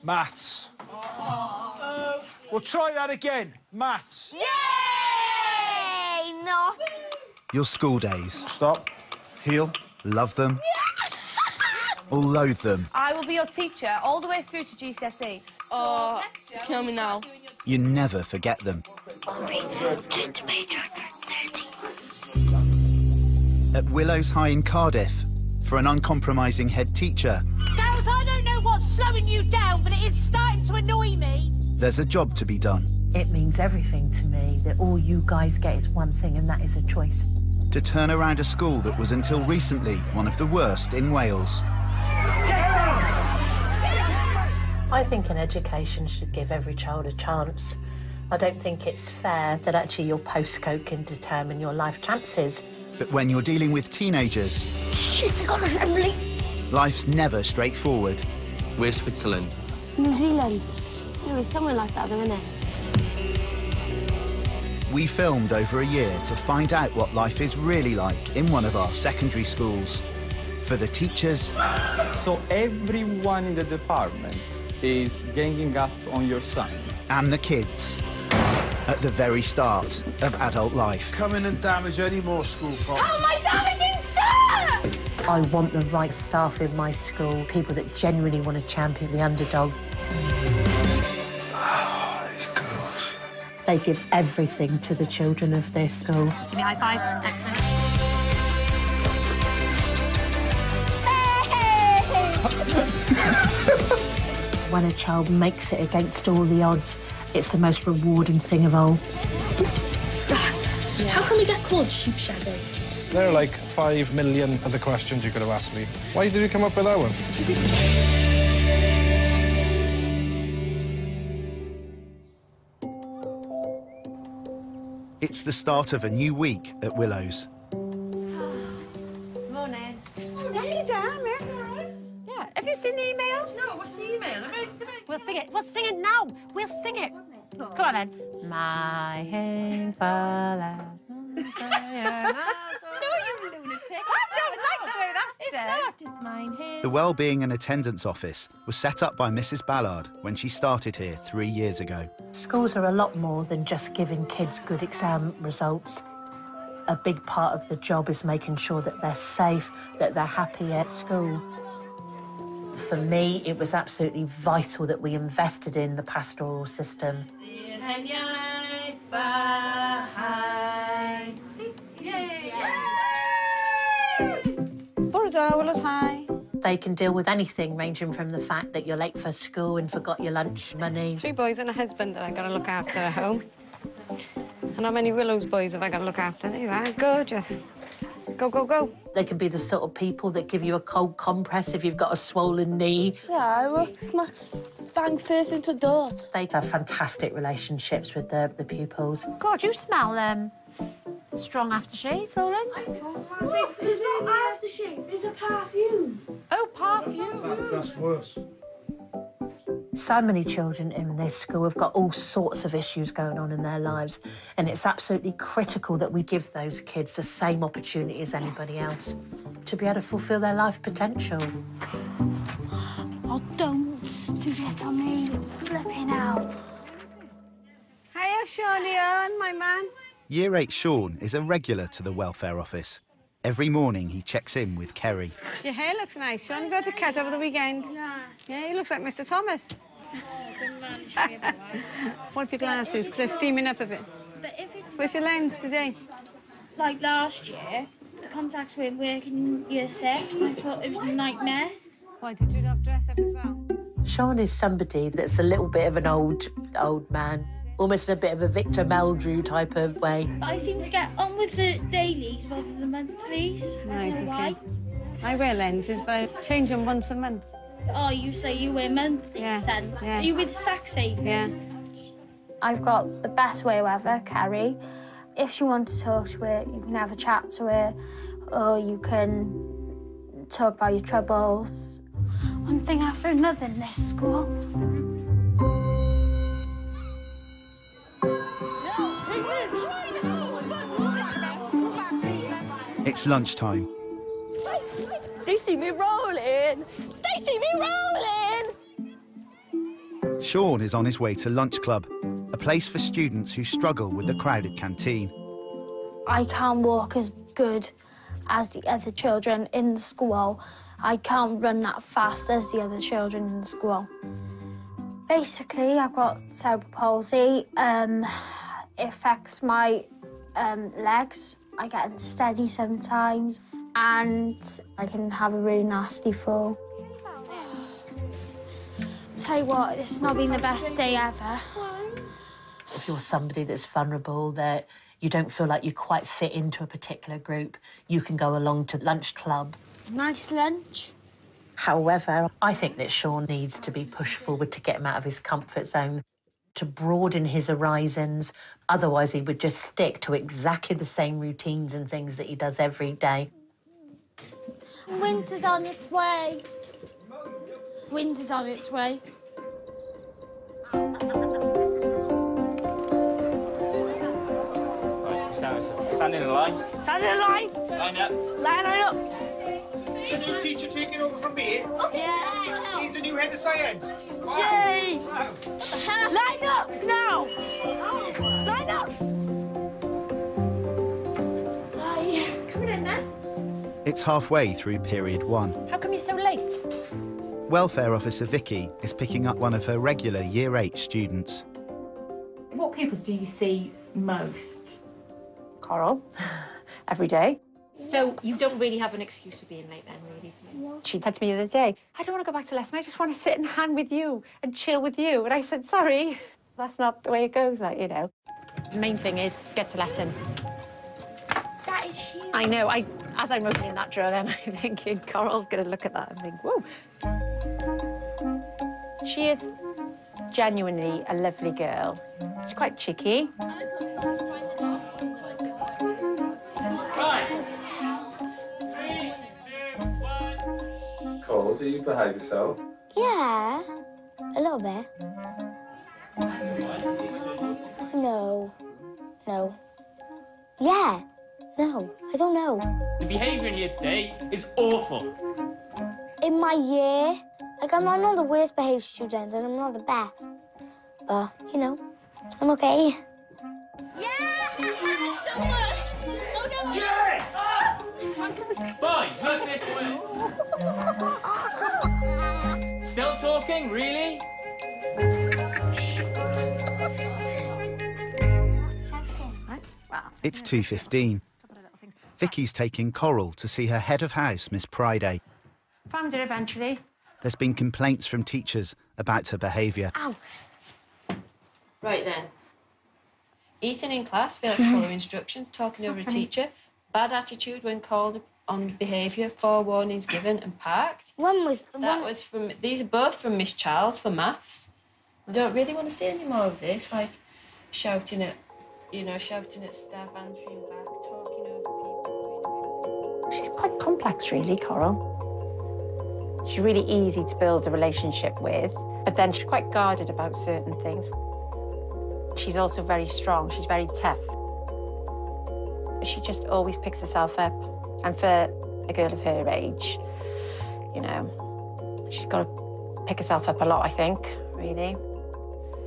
Maths. We'll try that again. Maths. Yay! Not. Your school days. Stop. Heel. Love them. Or loathe them. I will be your teacher all the way through to GCSE. Oh, kill me now. You never forget them. Only 10 to page 130. At Willows High in Cardiff, for an uncompromising head teacher... Gareth, I don't know what's slowing you down, but it is starting to annoy me. There's a job to be done. It means everything to me that all you guys get is one thing, and that is a choice. To turn around a school that was until recently one of the worst in Wales. I think an education should give every child a chance. I don't think it's fair that actually your postcode can determine your life chances. But when you're dealing with teenagers... Shit, I got assembly. Life's never straightforward. Where's Switzerland? New Zealand. No, it's somewhere like that, though, isn't it? We filmed over a year to find out what life is really like in one of our secondary schools. For the teachers... So everyone in the department is ganging up on your son. And the kids. At the very start of adult life. Come in and damage any more school property. How am I damaging stuff? I want the right staff in my school, people that genuinely want to champion the underdog. These girls. They give everything to the children of their school. Give me a high five. Excellent. When a child makes it against all the odds, it's the most rewarding thing of all. How can we get called sheepshedders? There are like 5 million other questions you could have asked me. Why did you come up with that one? It's the start of a new week at Willows. Morning. Hey, damn it. Yeah, have you seen the email? No, what's the email? We'll sing it. We'll sing it now. We'll sing it. Come on, then. My hand No, you lunatic. I don't like the way that's It's done. not. It's mine here. The Wellbeing and Attendance Office was set up by Mrs Ballard when she started here 3 years ago. Schools are a lot more than just giving kids good exam results. A big part of the job is making sure that they're safe, that they're happy at school. For me, it was absolutely vital that we invested in the pastoral system. Willows High. They can deal with anything, ranging from the fact that you're late for school and forgot your lunch money. 3 boys and a husband that I got to look after at home. And how many Willows boys have I got to look after? There you are, gorgeous. Go, go, go. They can be the sort of people that give you a cold compress if you've got a swollen knee. Yeah, I will smack bang first into a door. They have fantastic relationships with the pupils. God, you smell strong aftershave, Roland. It's not aftershave, it's a perfume. Oh, perfume. That's worse. So many children in this school have got all sorts of issues going on in their lives, and it's absolutely critical that we give those kids the same opportunity as anybody else to be able to fulfil their life potential. Oh, don't do this on me, flipping out. Hiya, Shawnee Owen, my man. Year 8 Sean is a regular to the welfare office. Every morning he checks in with Kerry. Your hair looks nice, Sean. You got a cut over the weekend. Yeah, he looks like Mr Thomas. Wipe your glasses, because they're steaming up a bit. But if it's Where's your lens today? like last year, the contacts weren't working in year 6, and I thought it was a nightmare. Why, did you not dress up as well? Sean is somebody that's a little bit of an old man, almost in a bit of a Victor Meldrew type of way. But I seem to get on with the dailies rather than the monthlies. I Right, don't know okay. why. I wear lenses, but I change them once a month. Oh, you say you wear monthlies Yeah, then? yeah. Are you with Specsavers? Yeah. I've got the best way ever, Kerry. If you want to talk to her, you can have a chat to her, or you can talk about your troubles. One thing after another in this school. It's lunchtime. They see me rolling! They see me rolling! Sean is on his way to Lunch Club, a place for students who struggle with the crowded canteen. I can't walk as good as the other children in the school. I can't run that fast as the other children in the school. Basically, I've got cerebral palsy. It affects my legs. I get unsteady sometimes, and I can have a really nasty fall. Tell you what, it's not been the best day ever. If you're somebody that's vulnerable, that you don't feel like you quite fit into a particular group, you can go along to Lunch Club. Nice lunch. However, I think that Sean needs to be pushed forward to get him out of his comfort zone, to broaden his horizons. Otherwise, he would just stick to exactly the same routines and things that he does every day. Winter's on its way. Winter's on its way. Stand in a line. Stand in a line. Line up. Line up. Is the new teacher taking over from me? Yeah. He's the new head of science. Wow. Yay! Wow. Line up now. Line up. Coming in then. It's halfway through period 1. How come you're so late? Welfare officer Vicky is picking up one of her regular Year 8 students. What pupils do you see most? Coral, every day. So you don't really have an excuse for being late then, really? She said to me the other day, I don't want to go back to lesson, I just want to sit and hang with you and chill with you. And I said, sorry, that's not the way it goes, like, you know. The main thing is get to lesson. That is huge. I know, as I'm opening that drawer then, I'm thinking Coral's going to look at that and think, whoa. She is genuinely a lovely girl. She's quite cheeky. Cole, do you behave yourself? Yeah, a little bit. No. No. Yeah. No, I don't know. The behaviour in here today is awful. In my year, like, I'm not the worst behaved student and I'm not the best. But, you know, I'm okay. Boys, look this way. Still talking, really? It's 2:15. Vicky's taking Coral to see her head of house, Miss Priday. Found her eventually. There's been complaints from teachers about her behaviour. Ow. Right then. Eating in class, failed to follow instructions, talking over a teacher, bad attitude when called on behaviour, 4 warnings given and parked. One was the That one... was from, these are both from Miss Charles for maths. I don't really want to see any more of this, like shouting at, you know, shouting at staff, answering back, talking over people. She's quite complex, really, Coral. She's really easy to build a relationship with, but then she's quite guarded about certain things. She's also very strong, she's very tough. She just always picks herself up. And for a girl of her age, you know, she's got to pick herself up a lot, I think, really.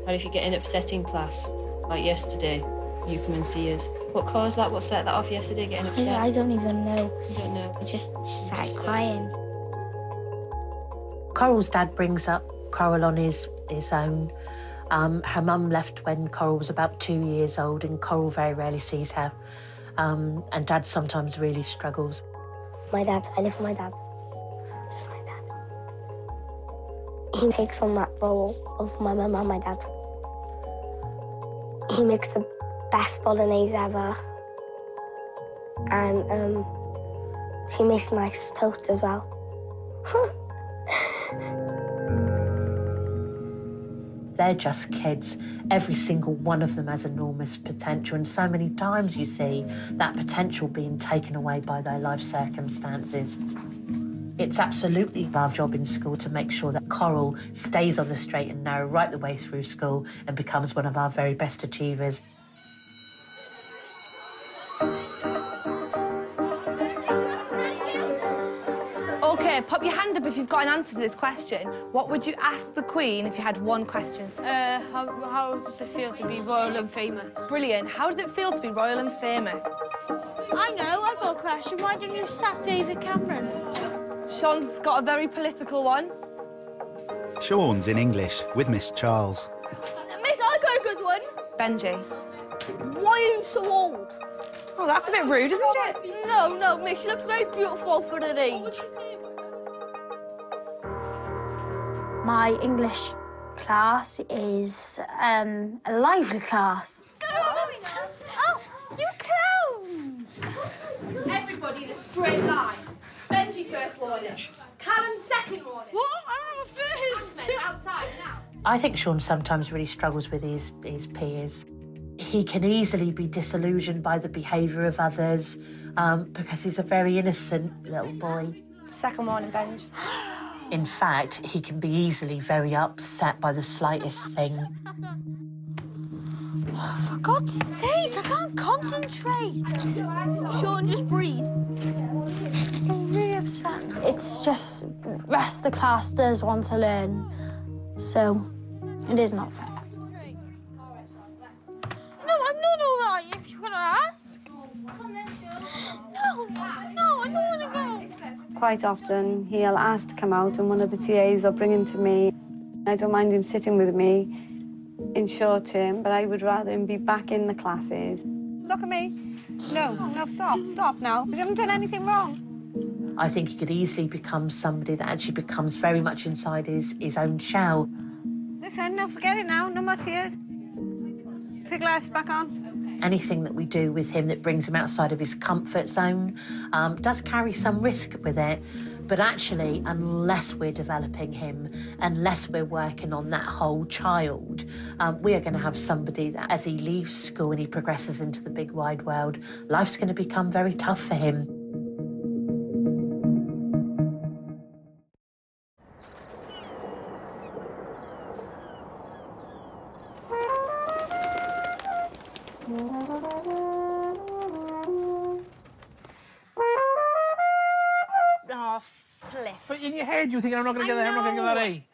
Or if you're getting upset in class, like yesterday, you come and see us. What caused that? What set that off yesterday, getting upset? I don't even know. You don't know? I just started crying. Coral's dad brings up Coral on his own. Her mum left when Coral was about 2 years old, and Coral very rarely sees her. And Dad sometimes really struggles. My dad, I live with my dad. Just my dad. He takes on that role of my mum and my dad. He makes the best bolognese ever. And he makes nice toast as well. They're just kids. Every single one of them has enormous potential, and so many times you see that potential being taken away by their life circumstances. It's absolutely our job in school to make sure that Coral stays on the straight and narrow right the way through school and becomes one of our very best achievers. OK, pop pop your hand up if you've got an answer to this question. What would you ask the Queen if you had one question? How does it feel to be royal and famous? Brilliant. How does it feel to be royal and famous? I know, I've got a question. Why don't you sack David Cameron? Sean's got a very political one. Sean's in English with Miss Charles. Miss, I got a good one. Benji. Why are you so old? Oh, that's a bit rude, isn't it? No, Miss, she looks very beautiful for her age. My English class is a lively class. Oh, you clowns! Everybody in a straight line. Benji first warning. Callum second warning. What? I'm first. Outside now. I think Sean sometimes really struggles with his peers. He can easily be disillusioned by the behaviour of others because he's a very innocent little boy. Second warning, Benj. In fact, he can be easily very upset by the slightest thing. Oh, for God's sake, I can't concentrate. Sean, just breathe. I'm really upset. It's just the rest of the class does want to learn, so it is not fair. No, I'm not all right, if you're going to ask. No, I don't want to go. Quite often, he'll ask to come out and one of the TAs will bring him to me. I don't mind him sitting with me in short term, but I would rather him be back in the classes. Look at me. No, stop now. You haven't done anything wrong. I think he could easily become somebody that actually becomes very much inside his own shell. Listen, no, forget it now. No more tears. Put glasses back on. Anything that we do with him that brings him outside of his comfort zone does carry some risk with it. But actually, unless we're developing him, unless we're working on that whole child, we are going to have somebody that, as he leaves school and he progresses into the big wide world, life's going to become very tough for him. Oh, flip. But in your head, you're thinking, I'm not going to get that, I'm not going to get that A.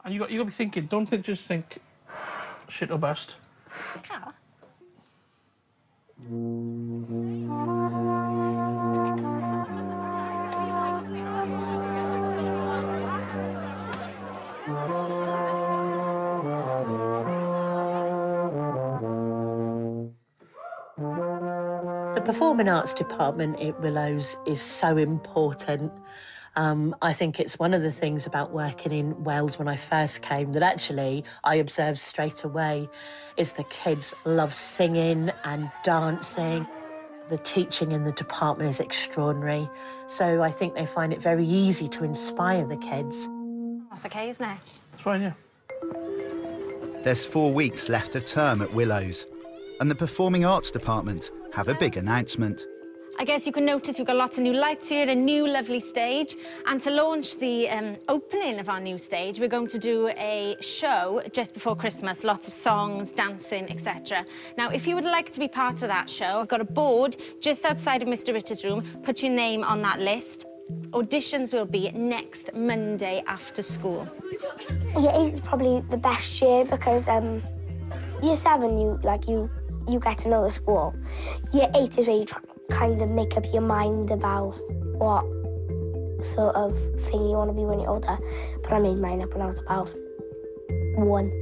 And you got to be thinking, don't think, just think, shit or bust. Carl? The Performing Arts Department at Willows is so important. I think it's one of the things about working in Wales when I first came that actually I observed straight away is the kids love singing and dancing. The teaching in the department is extraordinary. So I think they find it very easy to inspire the kids. That's OK, isn't it? It's fine, yeah. There's 4 weeks left of term at Willows, and the Performing Arts Department have a big announcement. I guess you can notice we've got lots of new lights here, a new lovely stage. And to launch the opening of our new stage, we're going to do a show just before Christmas, lots of songs, dancing, etc. Now, if you would like to be part of that show, I've got a board just outside of Mr. Ritter's room. Put your name on that list. Auditions will be next Monday after school. Year 8 is probably the best year because Year 7, you get to know the school. Year 8 is where you kind of make up your mind about what sort of thing you want to be when you're older. But I made mine up when I was about 1.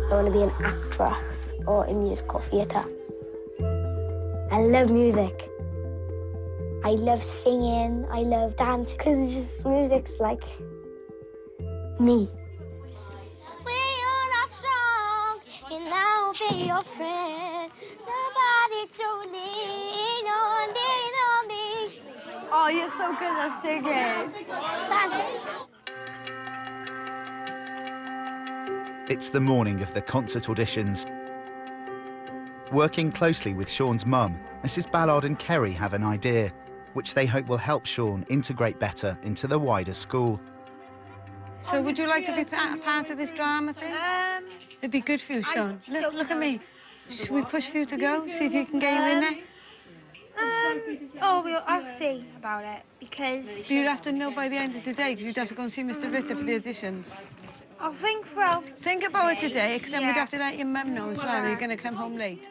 I want to be an actress or in musical theatre. I love music. I love singing, I love dancing, because it's just music's like me. I'll be your friend. Somebody to lean on me. Oh, you're so good at singing. Thanks. It's the morning of the concert auditions. Working closely with Sean's mum, Mrs. Ballard and Kerry have an idea, which they hope will help Sean integrate better into the wider school. So would you like to be part of this drama thing? It'd be good for you, Sean. Look at me. Should we push for you to go? See if you can get you in there? I'll see about it, because... You'd have to know by the end of today, because you'd have to go and see Mr. Ritter for the auditions. I'll think about it today, because then we'd have to let your mum know as well. You're going to come home late.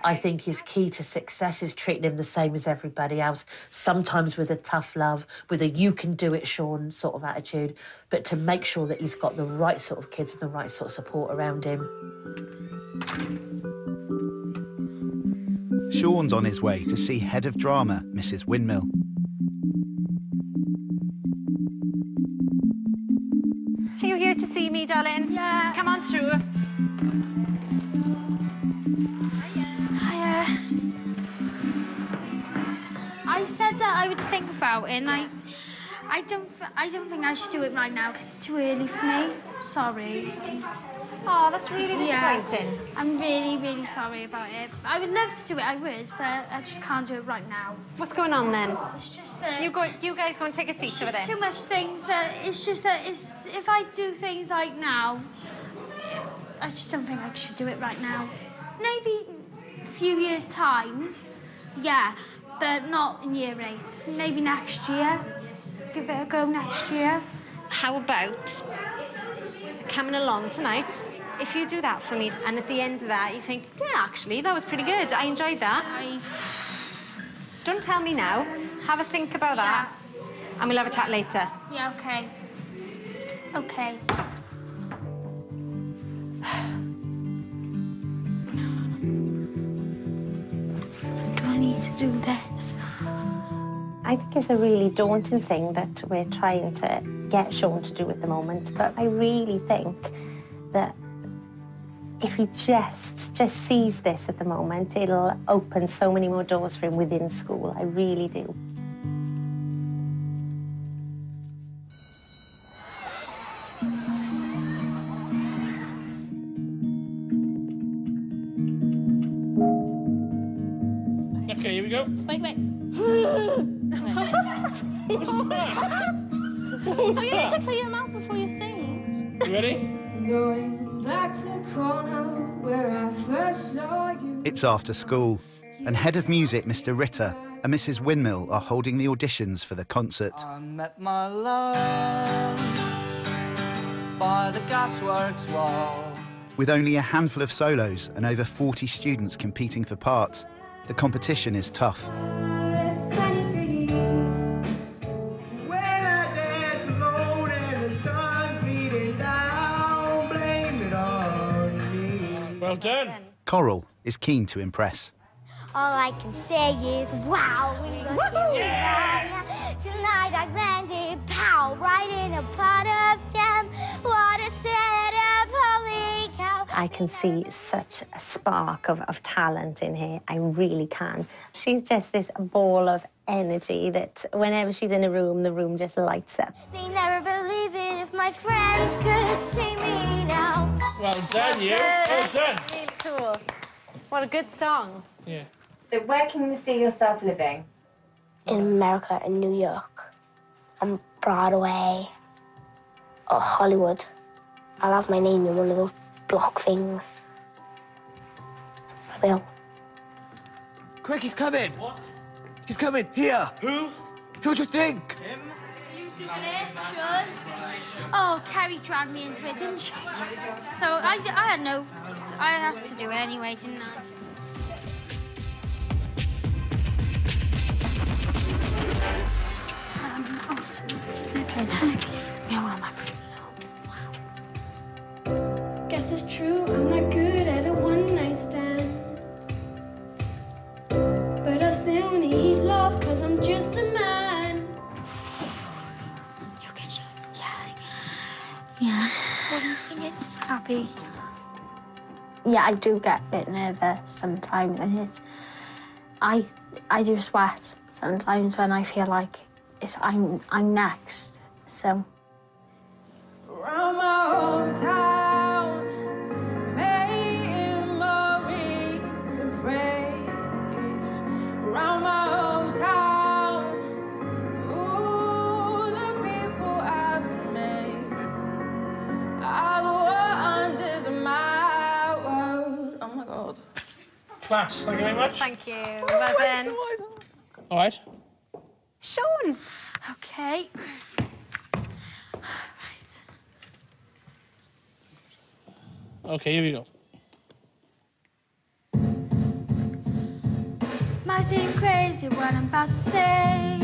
I think his key to success is treating him the same as everybody else, sometimes with a tough love, with a you can do it, Sean sort of attitude, but to make sure that he's got the right sort of kids and the right sort of support around him. Sean's on his way to see Head of Drama, Mrs. Windmill. Are you here to see me, darling? Yeah. Come on through. I said that I would think about it, and I don't think I should do it right now, because it's too early for me. Sorry. Oh, that's really disappointing. I'm really, really sorry about it. I would love to do it, I would, but I just can't do it right now. What's going on then? It's just that... You guys go and take a seat over there. It's too much things. It's just that if I do things like now, I just don't think I should do it right now. Maybe a few years' time, yeah, but not in year 8. Maybe next year. Give it a go next year. How about coming along tonight? If you do that for me, and at the end of that, you think, yeah, actually, that was pretty good. I enjoyed that. Don't tell me now. Have a think about that, and we'll have a chat later. Yeah, OK. OK. Do I need to do this? I think it's a really daunting thing that we're trying to get Sean to do at the moment, but I really think that if he just sees this at the moment, it'll open so many more doors for him within school. I really do. Okay, here we go. Wait. What's that? What's You that? need to clear your mouth before you sing. You ready? Going back to the corner where I first saw you. It's after school, and Head of Music, Mr. Ritter, and Mrs. Windmill are holding the auditions for the concert. I met my love by the gasworks wall. With only a handful of solos and over 40 students competing for parts, the competition is tough. Well done. Coral is keen to impress. All I can say is, wow, we look Tonight I've landed, pow, right in a pot of jam. What a setup, holy cow. I can see such a spark of talent in here. I really can. She's just this ball of energy that whenever she's in a room, the room just lights up. They never believe it if my friends could see me now. Well done, you. Well done. Really cool. What a good song. Yeah. So where can you see yourself living? In America, in New York, on Broadway, or Hollywood. I'll have my name in one of those block things. I will. Quick, he's coming! What? He's coming, here! Who? Who do you think? Are you doing it, Sean? Oh, Kerry dragged me into it, didn't she? So I had to do it anyway, didn't I? Guess it's true, I'm not good at a one-night stand. But I still need love, cause I'm just a man. Yeah. What are you singing? Happy. Yeah, I do get a bit nervous sometimes, and I do sweat sometimes when I feel like I'm next. So. Around my hometown, memories of rage. Around my hometown, ooh, the people I've made are the wonders of my world. Oh my God. Class. Thank you very much. Thank you. Well done. All right. Sean. Okay. Right. Okay, here we go. Might seem crazy what I'm about to say.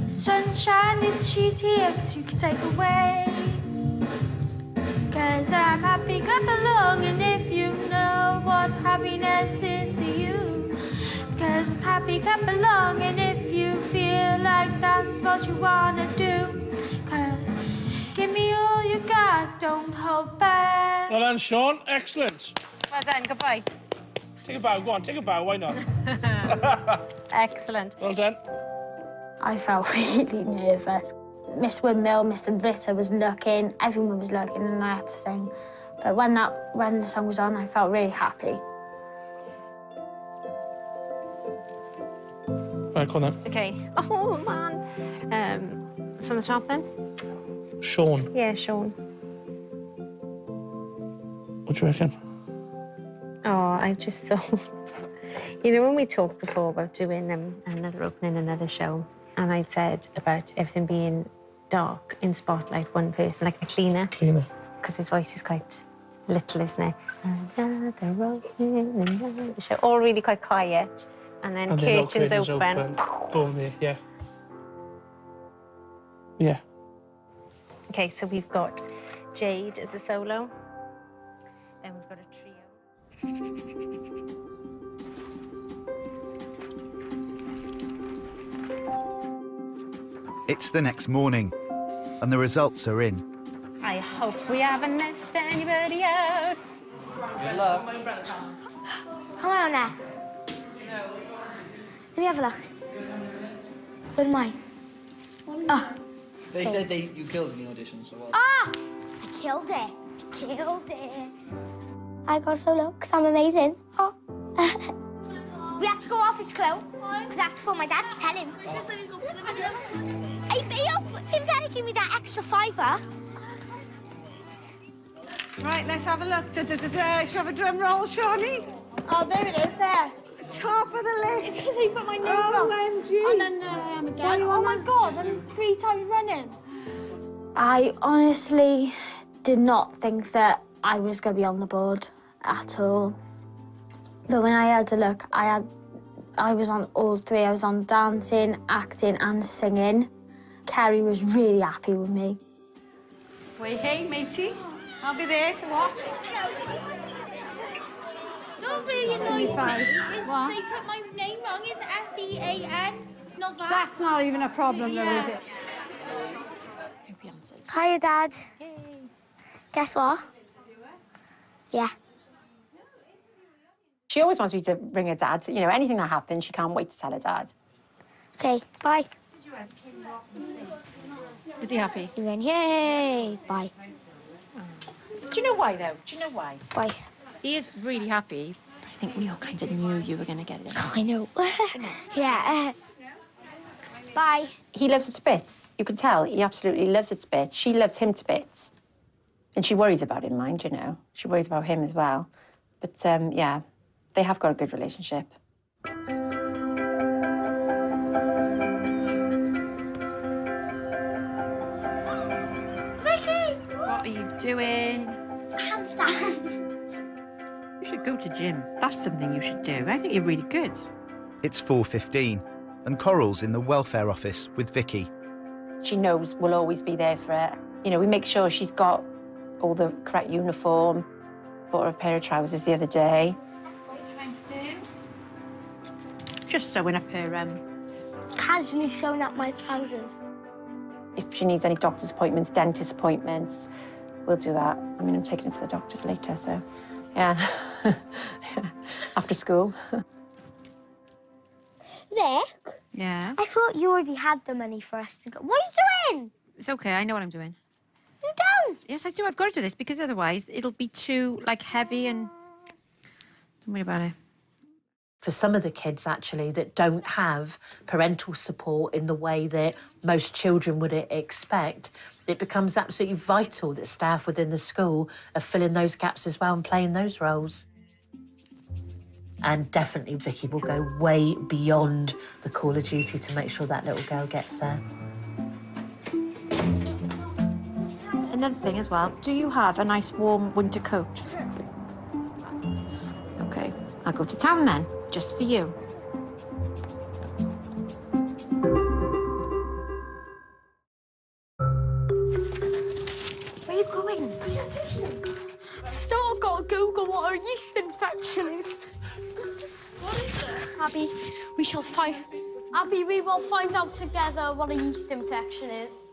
Sunshine, she's here, 'cause you can take away. 'Cause I'm happy, clap along, and if you know what happiness is to you. 'Cause I'm happy, clap along, and if you feel like that's what you wanna do. 'Cause give me all you got, don't hold back. Well done, Sean. Excellent. Well done, goodbye. Take a bow, go on, take a bow, why not? Excellent. Well done. I felt really nervous. Miss Windmill, Mr. Ritter was looking, everyone was looking, and I had to sing. But when the song was on, I felt really happy. Right, go on then. Okay. Oh, man. From the top then? Sean. Yeah, Sean. What do you reckon? Oh, I just thought... You know, when we talked before about doing another opening, another show, and I'd said about everything being dark in spotlight, one person, like a cleaner. Cleaner. Because his voice is quite little, isn't it? Another opening, another show. All really quite quiet. And then curtains open. Boom, there, yeah. Yeah. Okay, so we've got Jade as a solo. Then we've got a trio. It's the next morning, and the results are in. I hope we haven't missed anybody out. Good luck. Come on there. Let me have a look. What am I? Oh. They said you killed in the audition, so what? Ah! I killed it. Killed it. I got solo because I'm amazing. Oh. We have to go off his clue because I have to phone my dad to tell him. He better give me that extra $5. Right, let's have a look. Should we have a drum roll, Shawnee? Oh, there it is, there. Top of the list. It's because he put my name wrong. OMG. Oh, no, I am again. Oh, my God, I'm 3 times running. I honestly did not think that I was going to be on the board at all. But when I had a look, I was on all 3. I was on dancing, acting and singing. Kerry was really happy with me. Wait, hey, matey. I'll be there to watch. What really annoys me is they put my name wrong. It's S-E-A-N, not that. That's not even a problem, though, is it? Hiya, Dad. Hey. Guess what? Yeah. She always wants me to ring her dad. You know, anything that happens, she can't wait to tell her dad. Okay, bye. Was he happy? He went, yay, bye. Do you know why, though? Do you know why? Why? He is really happy, but I think we all kind of knew you were going to get it. I know. Yeah. Bye. He loves her to bits. You can tell he absolutely loves her to bits. She loves him to bits. And she worries about him, mind you know. She worries about him as well. But, yeah, they have got a good relationship. What are you doing? Handstand. You should go to gym. That's something you should do. I think you're really good. It's 4:15, and Coral's in the welfare office with Vicky. She knows we'll always be there for her. You know, we make sure she's got all the correct uniform. Bought her a pair of trousers the other day. What are you trying to do? Just sewing up her, Casually showing up my trousers. If she needs any doctor's appointments, dentist appointments, we'll do that. I mean, I'm taking her to the doctors later, so, yeah. After school. Nick? Yeah? I thought you already had the money for us to go. What are you doing? It's okay, I know what I'm doing. You don't. Yes, I do. I've got to do this because otherwise it'll be too, like, heavy and... Don't worry about it. For some of the kids, actually, that don't have parental support in the way that most children would expect, it becomes absolutely vital that staff within the school are filling those gaps as well and playing those roles. And definitely Vicky will go way beyond the call of duty to make sure that little girl gets there. Another thing as well, do you have a nice warm winter coat? OK, I'll go to town then, just for you. Where are you going? Still got to Google what a yeast infection is. What is it? Abby, we shall find... Abby, we will find out together what a yeast infection is.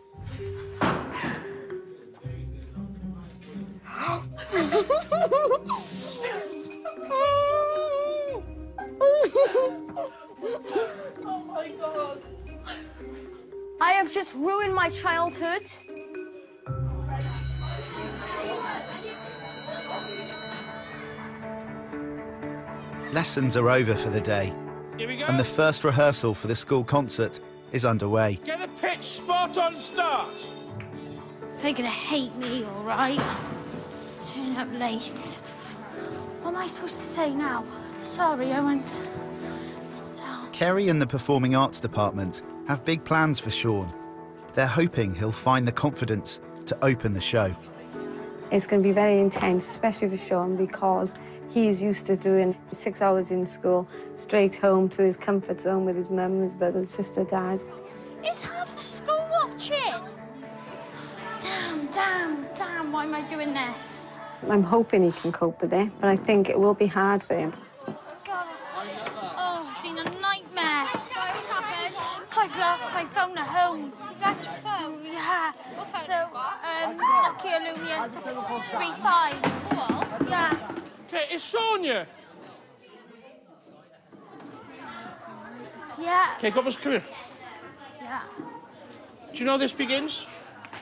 Oh my God. I have just ruined my childhood. Lessons are over for the day. Here we go. And the first rehearsal for the school concert is underway. Get the pitch spot on start. They're gonna hate me, all right? Turn up late. What am I supposed to say now? Sorry, I went down. Kerry and the Performing Arts Department have big plans for Sean. They're hoping he'll find the confidence to open the show. It's going to be very intense, especially for Sean, because he's used to doing 6 hours in school, straight home to his comfort zone with his mum, his brother, sister, dad. Is half the school watching? Damn, why am I doing this? I'm hoping he can cope with it, but I think it will be hard for him. God. Oh, it's been a nightmare. What's happened? I've left my phone at home. You've left your phone? Yeah. What phone so, Nokia Lumia 635. What? Yeah. Okay, is Sean here? Yeah. Okay, come here. Yeah. Do you know how this begins?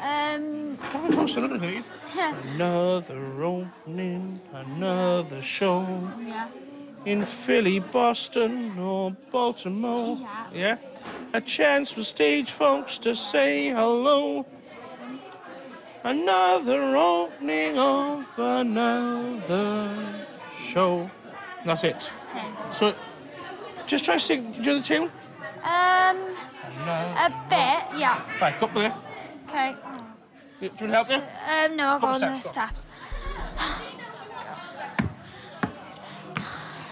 Come on closer, I don't hear you. Yeah. Another opening, another show. Yeah. In Philly, Boston, or Baltimore. Yeah. A chance for stage folks to say hello. Another opening of another show. And that's it. Okay. So, just try to sing. Do you know the tune? A bit, yeah. Right, go up there. Okay. Do you want to help you? No, I'll go on the steps, steps.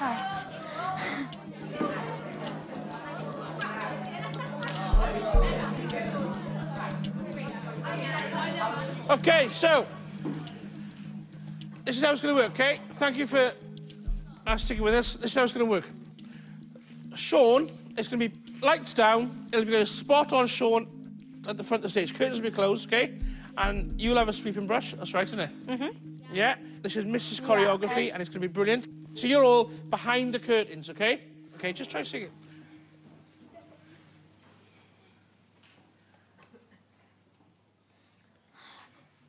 Right. Okay, so this is how it's going to work, okay? Thank you for sticking with us. This is how it's going to work. Sean, it's going to be lights down. It'll be a spot on Sean at the front of the stage. Curtains will be closed, okay? And you'll have a sweeping brush. That's right, isn't it? Mm-hmm. Yeah. This is Mrs. Choreography, and it's going to be brilliant. So you're all behind the curtains, okay? Okay, just try to sing it.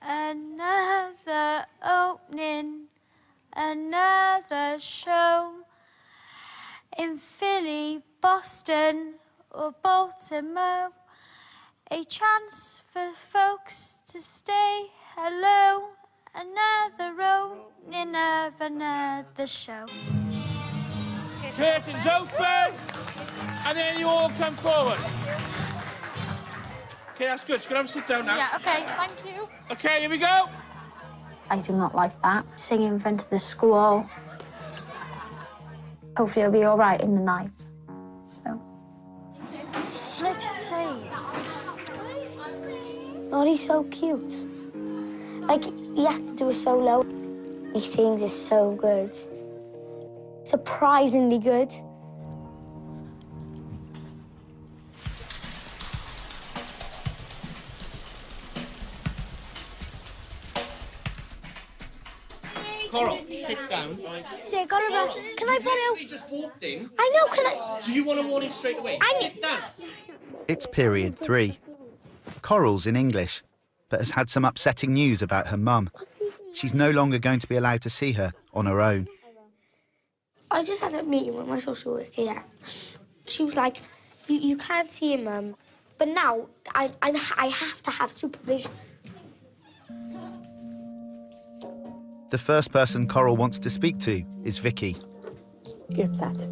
Another opening, another show in Philly, Boston, or Baltimore. A chance for folks to say hello. Another opening of another show. Curtains open, and then you all come forward. Okay, that's good. Just gonna have a sit down now. Yeah, okay, thank you. Okay, here we go. I do not like that. Singing in front of the school. Hopefully it'll be all right in the night. So. Flip's sake. Oh, he's so cute. Like, he has to do a solo. He sings is so good. Surprisingly good. Coral, sit down. So, can I borrow? We just walked in. I know, can I? Do you want a warning straight away? Sit down. It's period 3. Coral's in English, but has had some upsetting news about her mum. She's no longer going to be allowed to see her on her own. I just had a meeting with my social worker, yeah. She was like, you can't see your mum, but now I have to have supervision. The first person Coral wants to speak to is Vicky. You're upset?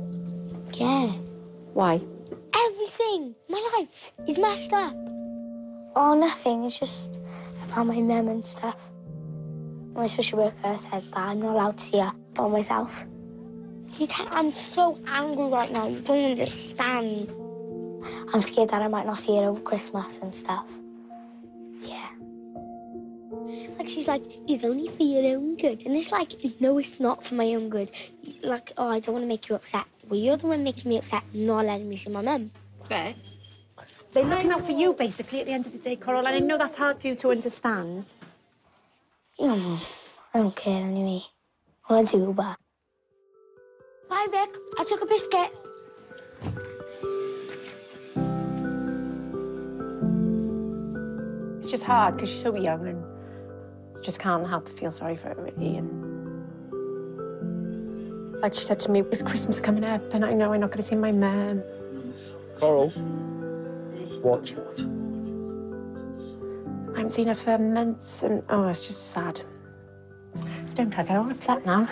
Yeah. Why? Everything. My life is messed up. Oh, nothing. It's just about my mum and stuff. My social worker said that I'm not allowed to see her by myself. You can't. I'm so angry right now. You don't understand. I'm scared that I might not see her over Christmas and stuff. Yeah. Like, she's like, it's only for your own good. And it's like, no, it's not for my own good. Like, oh, I don't want to make you upset. Well, you're the one making me upset, not letting me see my mum. Bet. They're looking out for you, basically, at the end of the day, Coral, and I know that's hard for you to understand. I don't care anyway. Well, I do, but... Bye, Vic. I took a biscuit. It's just hard because you're so young and you just can't help but feel sorry for her, really. And like she said to me, it's Christmas coming up and I know I'm not going to see my mum. Coral, watch. I haven't seen her for months and, oh, it's just sad. Don't I get all upset now?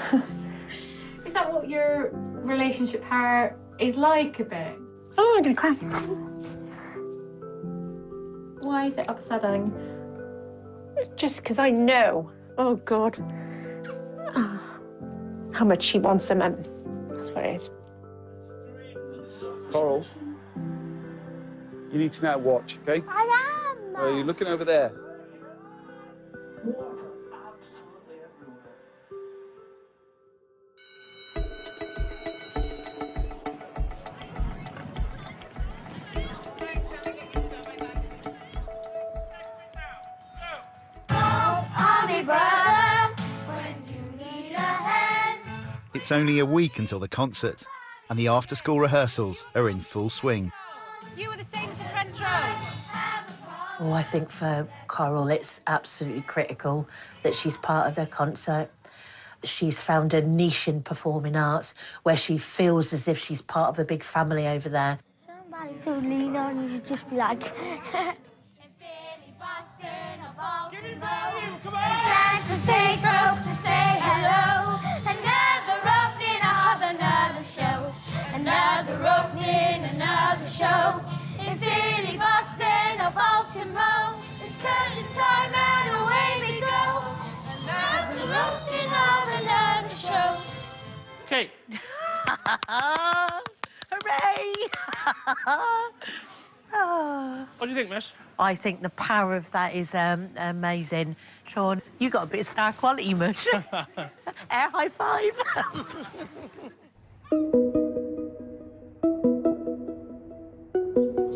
Is that what your relationship part is like a bit? Oh, I'm going to cry. Why is it upsetting? Just because I know, oh God, how much she wants her mum. That's what it is. Coral, you need to now watch, okay? I am. Are you looking over there? It's only a week until the concert, and the after-school rehearsals are in full swing. You were the same as the front row. Oh, I think for Coral, it's absolutely critical that she's part of their concert. She's found a niche in performing arts where she feels as if she's part of a big family over there. Somebody to lean on, you should just be like... Stay close to say hello. Another opening, I'll have another show. Another opening, another show. In Philly, Boston, or Baltimore. It's curtain time and away we go. Another opening of another show. Okay. Hooray! What do you think, miss? I think the power of that is amazing. Sean, you got a bit of star quality, much. Air high five.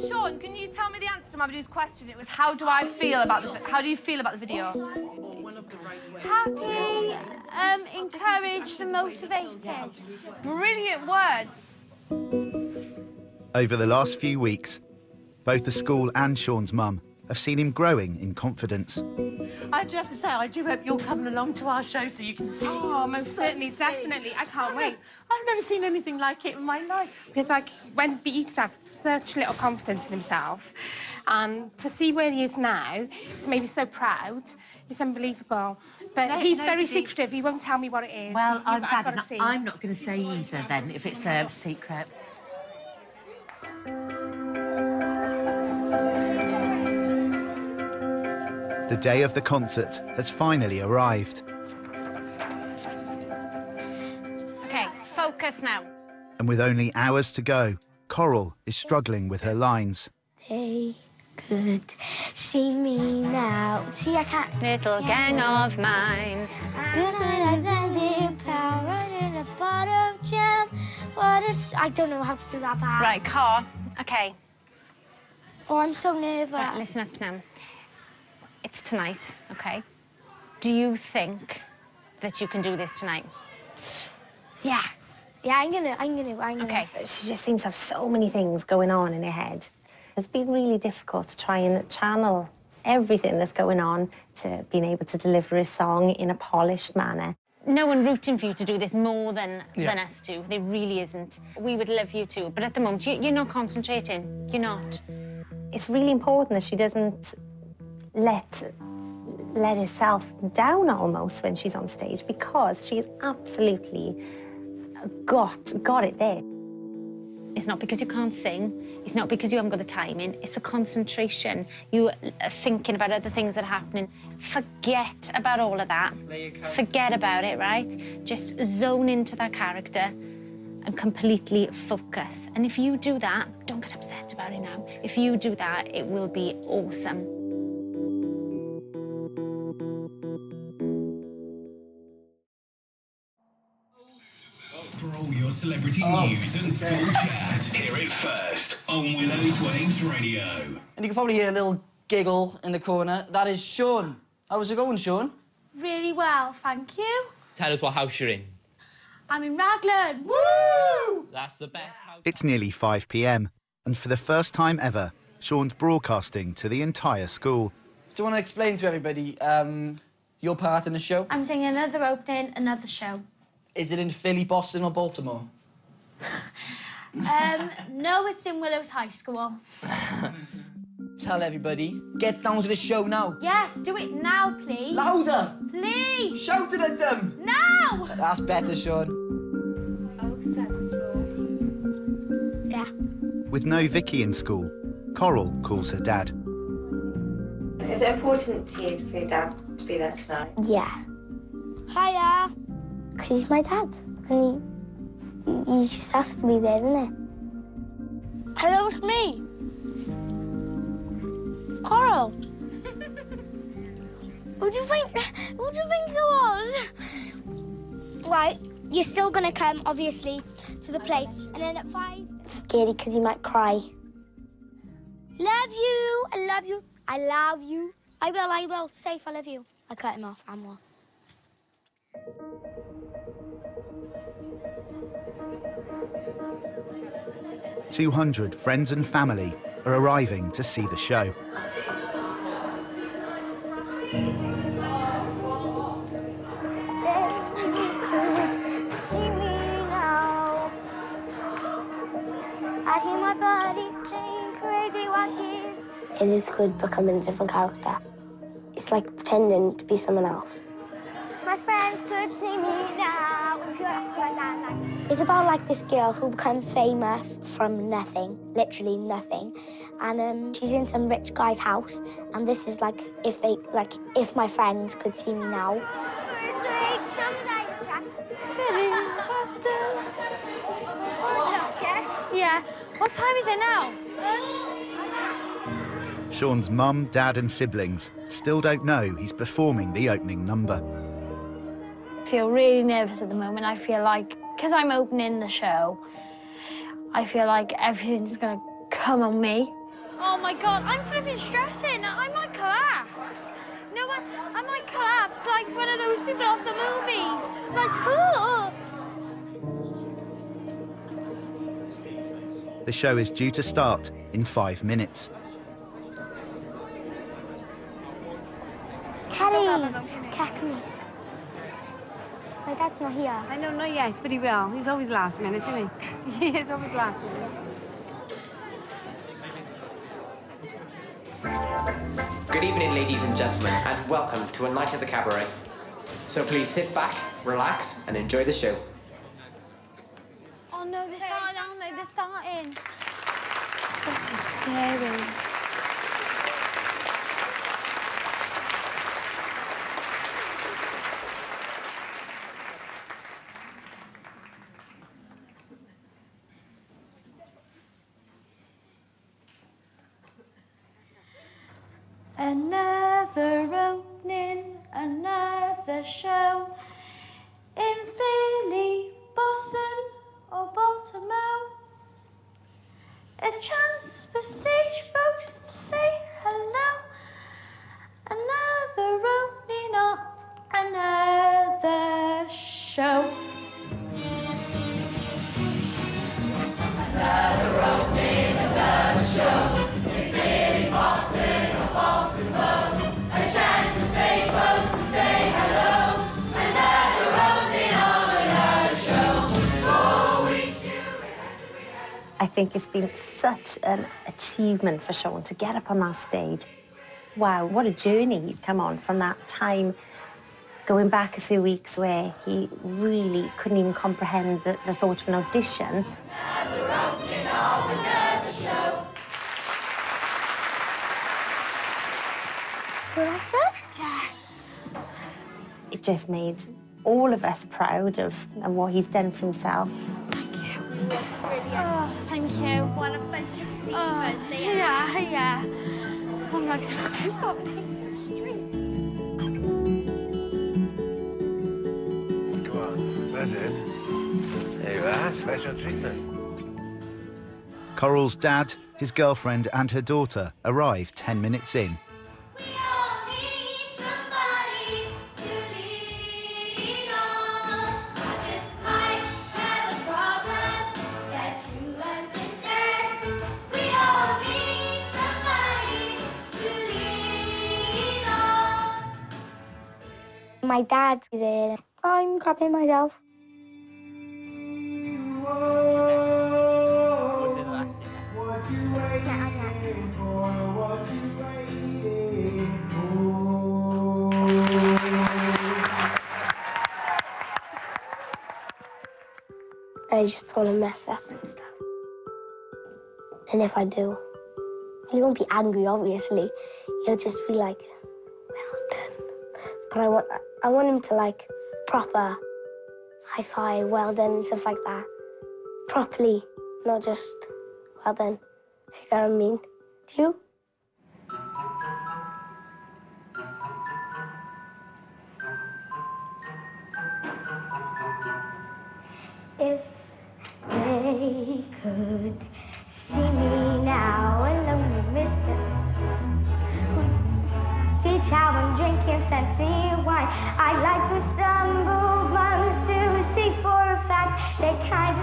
Sean, can you tell me the answer to Mamadou's question? It was how do you feel about the video? Happy, encouraged and motivated. Brilliant words. Over the last few weeks, both the school and Sean's mum have seen him growing in confidence. I do have to say, I do hope you're coming along to our show so you can see. Oh, most certainly, definitely. I can't wait. I've never seen anything like it in my life. Because, like, when he used to have such little confidence in himself, and to see where he is now, he's made me so proud. It's unbelievable. But he's very secretive. He won't tell me what it is. Well, I've got to see. I'm not going to say either, then, if it's a secret. The day of the concert has finally arrived. OK, focus now. And with only hours to go, Coral is struggling with her lines. They could see me now. See, I can't... Little gang of mine. I don't know how to do that part. Right, car. OK. Oh, I'm so nervous. Right, listen up now. It's tonight, OK? Do you think that you can do this tonight? Yeah. Yeah, I'm gonna. OK. She just seems to have so many things going on in her head. It's been really difficult to try and channel everything that's going on to being able to deliver a song in a polished manner. No one rooting for you to do this more than us do. There really isn't. We would love you to, but at the moment, you're not concentrating. You're not. It's really important that she doesn't let herself down almost when she's on stage, because she is absolutely got it there. It's not because you can't sing, it's not because you haven't got the timing, it's the concentration. You are thinking about other things that are happening. Forget about all of that. Forget about it, right? Just zone into that character and completely focus. And if you do that, don't get upset about it now. If you do that, it will be awesome. For all your celebrity news and school chat, hear it first on Willow's Waves Radio. And you can probably hear a little giggle in the corner. That is Sean. How's it going, Sean? Really well, thank you. Tell us what house you're in. I'm in Raglan. Woo! That's the best house. It's nearly 5 p.m, and for the first time ever, Sean's broadcasting to the entire school. Do you want to explain to everybody your part in the show? I'm singing another opening, another show. Is it in Philly, Boston or Baltimore? No, it's in Willows High School. Tell everybody, get down to the show now. Yes, do it now, please. Louder! Please! Shout it at them! Now! That's better, Sean. Yeah. With no Vicky in school, Coral calls her dad. Is it important to you for your dad to be there tonight? Yeah. Hiya. Because he's my dad, and he just has to be there, doesn't he? Hello, it's me. Coral. Who do you think it was? Right, you're still gonna come, obviously, to the play, and then at 5... It's scary because he might cry. Love you, I love you, I love you. I will, safe, I love you. I cut him off, Amwell. 200 friends and family are arriving to see the show. See me now. I hear my body saying crazy what is. It is good becoming a different character. It's like pretending to be someone else. My friends could see me now. If you ask like that, it's about like this girl who becomes famous from nothing, literally nothing, and she's in some rich guy's house. And this is like if my friends could see me now. Yeah. What time is it now? Sean's mum, dad and siblings still don't know he's performing the opening number. I feel really nervous at the moment. I feel like, because I'm opening the show, I feel like everything's going to come on me. Oh, my God, I'm flipping stressing. I might collapse. No, I might collapse like one of those people off the movies. Like, oh. The show is due to start in 5 minutes. Kakumi. My dad's not here. I know, not yet, but he will. He's always last minute, isn't he? He is always last minute. Good evening, ladies and gentlemen, and welcome to a night at the cabaret. So please sit back, relax, and enjoy the show. Oh, no, they're starting, aren't they? They're starting. This is scary. Another opening, another show in Philly, Boston or Baltimore. A chance for stage folks to say hello. Another opening on another show. Another opening, another show in Philly, Boston or Baltimore. A chance for stage folks to say hello. Another opening on another show. 4 weeks to I think it's been such an achievement for Sean to get up on that stage. Wow, what a journey he's come on from that time Going back a few weeks where he really couldn't even comprehend the thought of an audition. Did I say? Yeah. It just made all of us proud of what he's done for himself. Oh, thank you. What a bunch of divas they are. Yeah. Sound like some got patient strength. Go on, that's it. There you are, special treatment. Coral's dad, his girlfriend and her daughter arrive 10 minutes in. My dad's there. I'm copying myself. I just want to mess up and stuff. And if I do, he won't be angry, obviously. He'll just be like, well done. But I want him to, like, proper high five, well done, and stuff like that. Properly, not just well done, if you get what I mean. Do you? If they could see me now alone with Mr. Teach how I'm drinking fancy wine. I'd like to stumble mums to see for a fact they kind of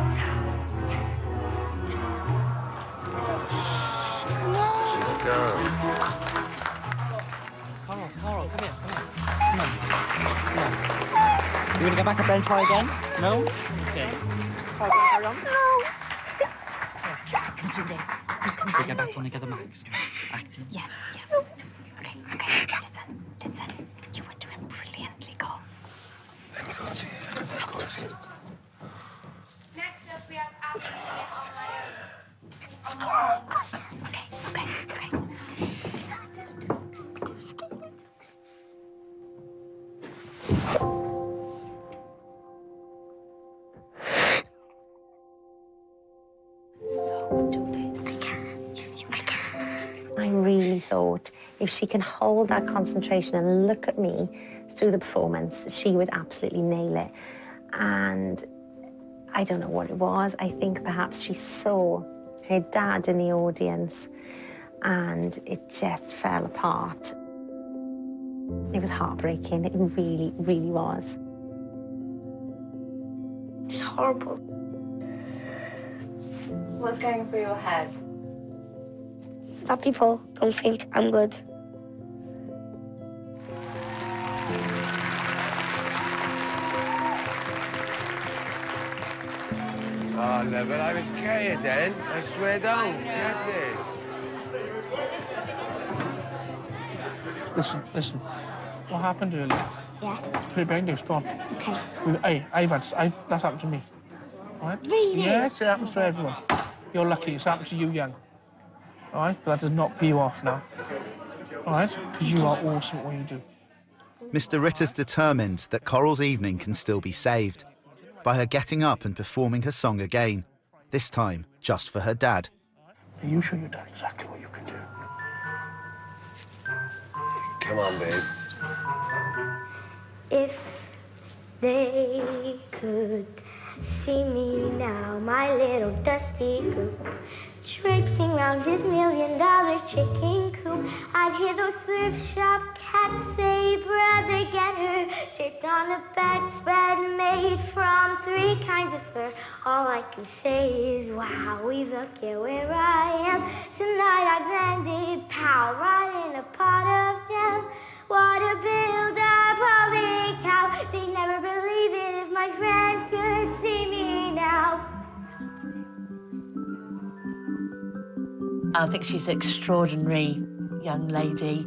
She's gone. Coral, come here, come on. You want to go back up there and try again? No? Okay. No. I can do this. Should we go back on together, Max? Acting. Yeah. Okay. Listen. You were doing brilliantly, Cole. Let me go and see her, of course. Next up, we have Abby. Okay. I really thought if she can hold that concentration and look at me through the performance, she would absolutely nail it. And I don't know what it was. I think perhaps she saw her dad in the audience and it just fell apart. It was heartbreaking. It really, really was. It's horrible. What's going through your head? That people don't think I'm good. Oh, no, but I was scared then. I swear down. Get it. Listen. What happened earlier? Yeah. Put it behind you, go on. Okay. Hey, that's happened to me. All right? Really? Yes, it happens to everyone. You're lucky it's happened to you young. All right? But that does not pee you off now. All right? Because you are awesome at what you do. Mr. Ritter's determined that Coral's evening can still be saved by her getting up and performing her song again, this time just for her dad. Are you sure your dad exactly what you can do? Come on, babe. If they could see me now, my little dusty goop, traipsing round his $1 million chicken coop, I'd hear those thrift shop cats say, brother, get her, draped on a bedspread made from 3 kinds of fur. All I can say is, wow, we've looked at where I am. Tonight I've landed, pow, right in a pot of jam. What a build-up, holy cow. They'd never believe it if my friends could see me now. I think she's an extraordinary young lady.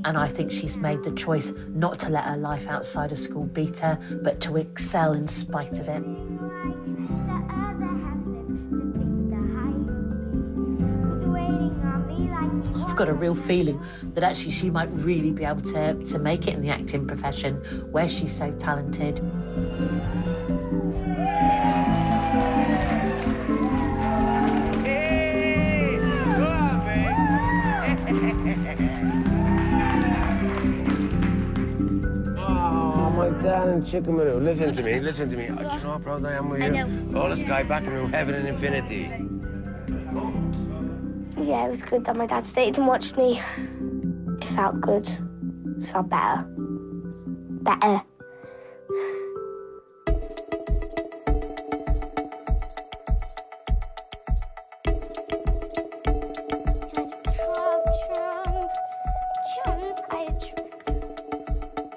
And I think she's made the choice not to let her life outside of school beat her, but to excel in spite of it. I've got a real feeling that actually she might really be able to make it in the acting profession, where she's so talented. Hey, go on, Oh, my darling chickamaroo, listen to me, listen to me. Oh, do you know how proud I am of you? I know. All the sky back through heaven and infinity. Yeah, it was good that my dad stayed and watched me. It felt good. It felt better. Better.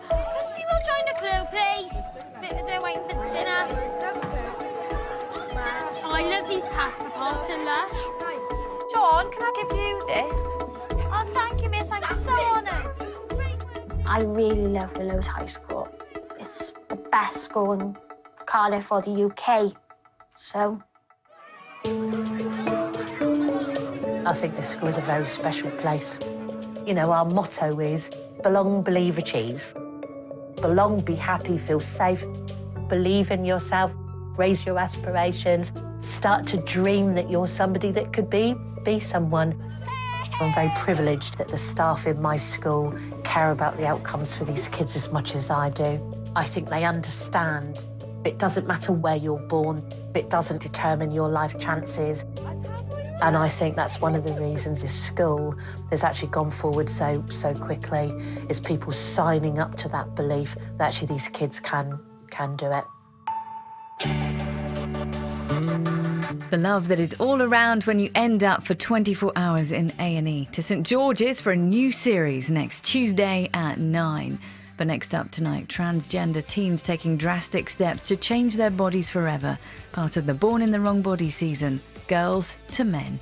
Could people join the clue, please? They're waiting for dinner. I love these pasta pots and lush. John, can I give you this? Oh, thank you, miss. I'm so honoured. I really love Willows High School. It's the best school in Cardiff or the UK, so... I think this school is a very special place. You know, our motto is belong, believe, achieve. Belong, be happy, feel safe. Believe in yourself, raise your aspirations, start to dream that you're somebody that could be someone. I'm very privileged that the staff in my school care about the outcomes for these kids as much as I do. I think they understand it doesn't matter where you're born, it doesn't determine your life chances. And I think that's one of the reasons this school has actually gone forward so quickly, is people signing up to that belief that actually these kids can do it. The love that is all around when you end up for 24 hours in A&E. To St George's for a new series next Tuesday at 9. But next up tonight, transgender teens taking drastic steps to change their bodies forever. Part of the Born in the Wrong Body season. Girls to Men.